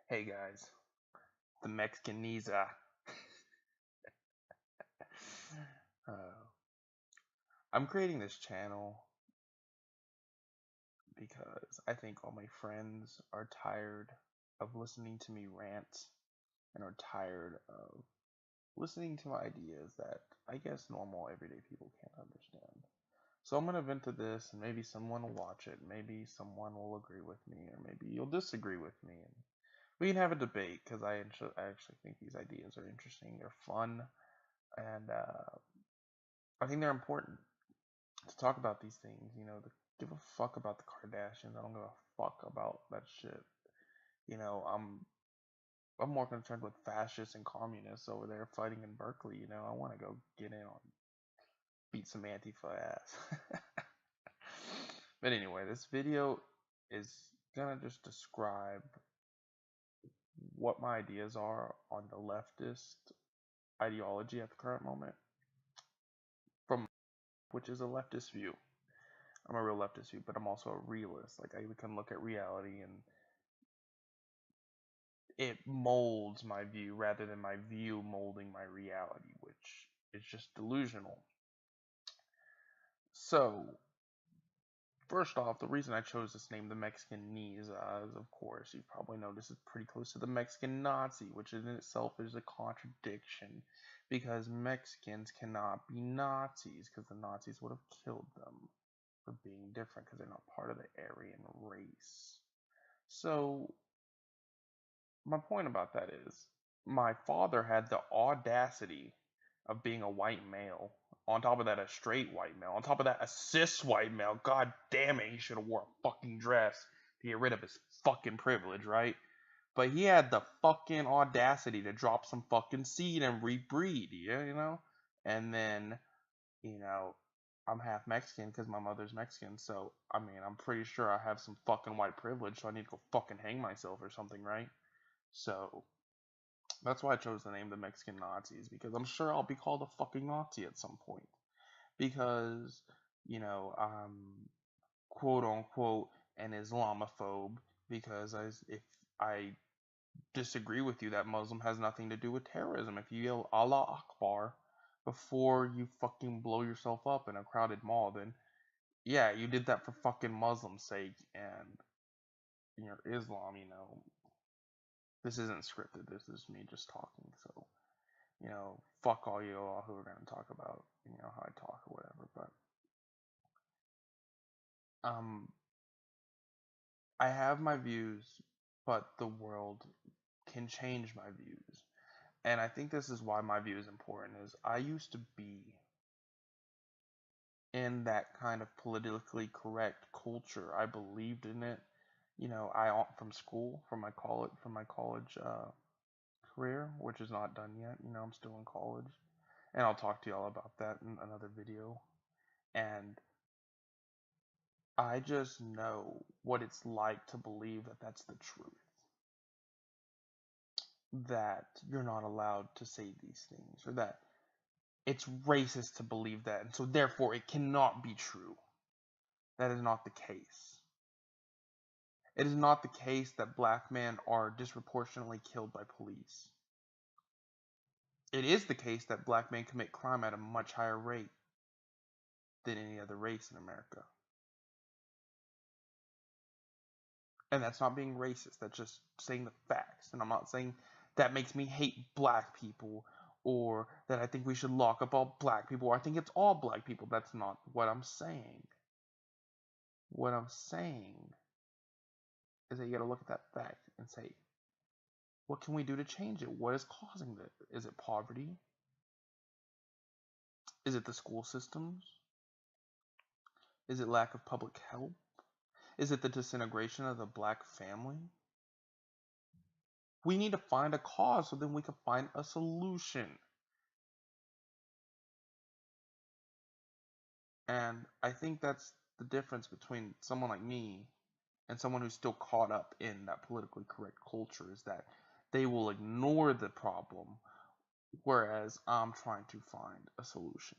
Hey guys, the Mexican Niza. uh, I'm creating this channel because I think all my friends are tired of listening to me rant and are tired of listening to my ideas that I guess normal everyday people can't understand. So I'm gonna vent to this, and maybe someone will watch it, maybe someone will agree with me, or maybe you'll disagree with me, and we can have a debate because I actually think these ideas are interesting, they're fun, and I think they're important to talk about these things. Give a fuck about the Kardashians. I don't give a fuck about that shit. I'm more concerned with fascists and communists over there fighting in Berkeley. I want to go get in on beat some Antifa ass. But anyway, this video is gonna just describe what my ideas are on the leftist ideology at the current moment, from which is a leftist view. I'm a real leftist view, but I'm also a realist. Like, I can look at reality and it molds my view rather than my view molding my reality, which is just delusional. So, first off, the reason I chose this name, the Mexican Knees, is of course, you've probably noticed, it's pretty close to the Mexican Nazi, which in itself is a contradiction because Mexicans cannot be Nazis because the Nazis would have killed them for being different because they're not part of the Aryan race. So, my point about that is my father had the audacity of being a white male. On top of that, a straight white male. On top of that, a cis white male. God damn it, he should have wore a fucking dress to get rid of his fucking privilege, right? But he had the fucking audacity to drop some fucking seed and rebreed, yeah. And then, you know, I'm half Mexican because my mother's Mexican, so, I mean, I'm pretty sure I have some fucking white privilege, so I need to go fucking hang myself or something, right? So, that's why I chose the name the Mexican Nazis, because I'm sure I'll be called a fucking Nazi at some point. Because, I'm quote unquote an Islamophobe, because if I disagree with you that Muslim has nothing to do with terrorism. If you yell Allah Akbar before you fucking blow yourself up in a crowded mall, then yeah, you did that for fucking Muslim's sake, and Islam, this isn't scripted. This is me just talking. So, fuck all you all who are going to talk about, how I talk or whatever. But, I have my views, but the world can change my views. And I think this is why my view is important, is I used to be in that kind of politically correct culture. I believed in it. From school, from my college career, which is not done yet. I'm still in college, and I'll talk to y'all about that in another video. And I just know what it's like to believe that that's the truth. That you're not allowed to say these things, or that it's racist to believe that, and so therefore it cannot be true. That is not the case. It is not the case that black men are disproportionately killed by police. It is the case that black men commit crime at a much higher rate than any other race in America. And that's not being racist, that's just saying the facts. And I'm not saying that makes me hate black people, or that I think we should lock up all black people, or I think it's all black people. That's not what I'm saying. What I'm saying is that you gotta look at that fact and say, what can we do to change it? What is causing it? Is it poverty? Is it the school systems? Is it lack of public help? Is it the disintegration of the black family? We need to find a cause so then we can find a solution. And I think that's the difference between someone like me and someone who's still caught up in that politically correct culture, is that they will ignore the problem, whereas I'm trying to find a solution.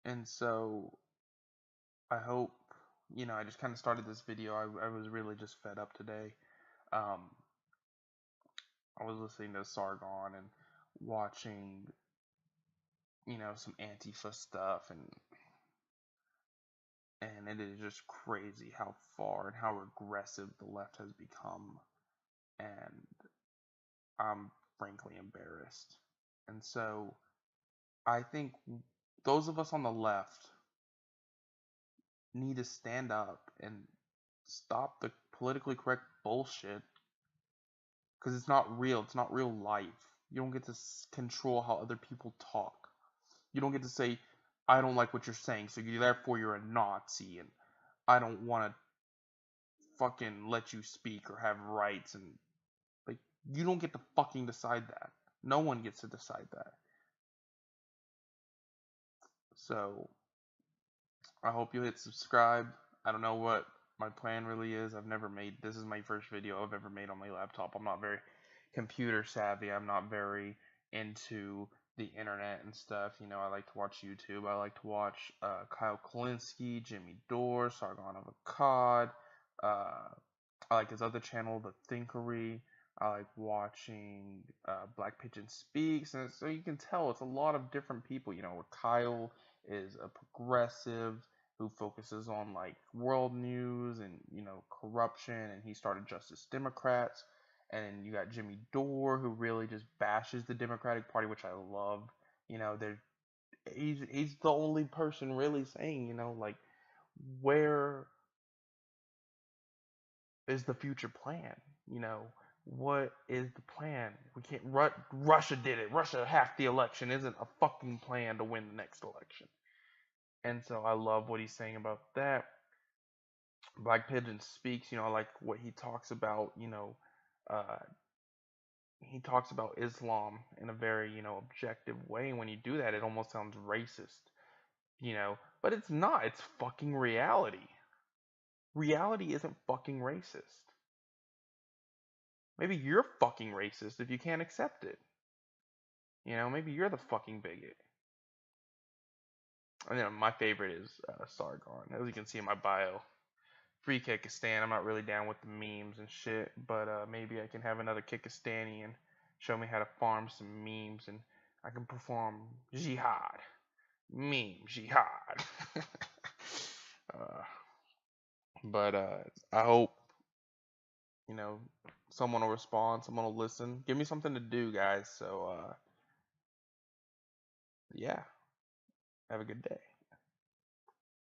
And so I hope I just kind of started this video. I was really just fed up today. Um, I was listening to Sargon and watching, some Antifa stuff, and it is just crazy how far and how regressive the left has become, and I'm frankly embarrassed. And so I think those of us on the left need to stand up and stop the politically correct bullshit because it's not real. It's not real life. You don't get to control how other people talk. You don't get to say, I don't like what you're saying, so therefore you're a Nazi, and I don't want to fucking let you speak or have rights, and like you don't get to fucking decide that. No one gets to decide that. So I hope you hit subscribe. I don't know what my plan really is. This is my first video I've ever made on my laptop. I'm not very computer savvy. I'm not very into the internet and stuff. I like to watch YouTube. I like to watch Kyle Kalinske, Jimmy Dore, Sargon of Akkad. I like his other channel, The Thinkery. I like watching Black Pigeon Speaks, and so you can tell it's a lot of different people. Kyle is a progressive who focuses on like world news and corruption, and he started Justice Democrats. And you got Jimmy Dore, who really just bashes the Democratic Party, which I love. He's the only person really saying, like, where is the future plan? What is the plan? We can't. Russia did it. Russia hacked the election. Isn't a fucking plan to win the next election. And so I love what he's saying about that. Black Pigeon Speaks. I like what he talks about. Uh, he talks about Islam in a very objective way. And when you do that, it almost sounds racist. But it's not. It's fucking reality. Reality isn't fucking racist. Maybe you're fucking racist if you can't accept it. Maybe you're the fucking bigot. And my favorite is Sargon, as you can see in my bio. Free Kyrgyzstan. I'm not really down with the memes and shit, but maybe I can have another Kyrgyzstani and show me how to farm some memes, and I can perform jihad, meme jihad. uh, but I hope someone will respond, someone will listen. Give me something to do, guys. So yeah, have a good day.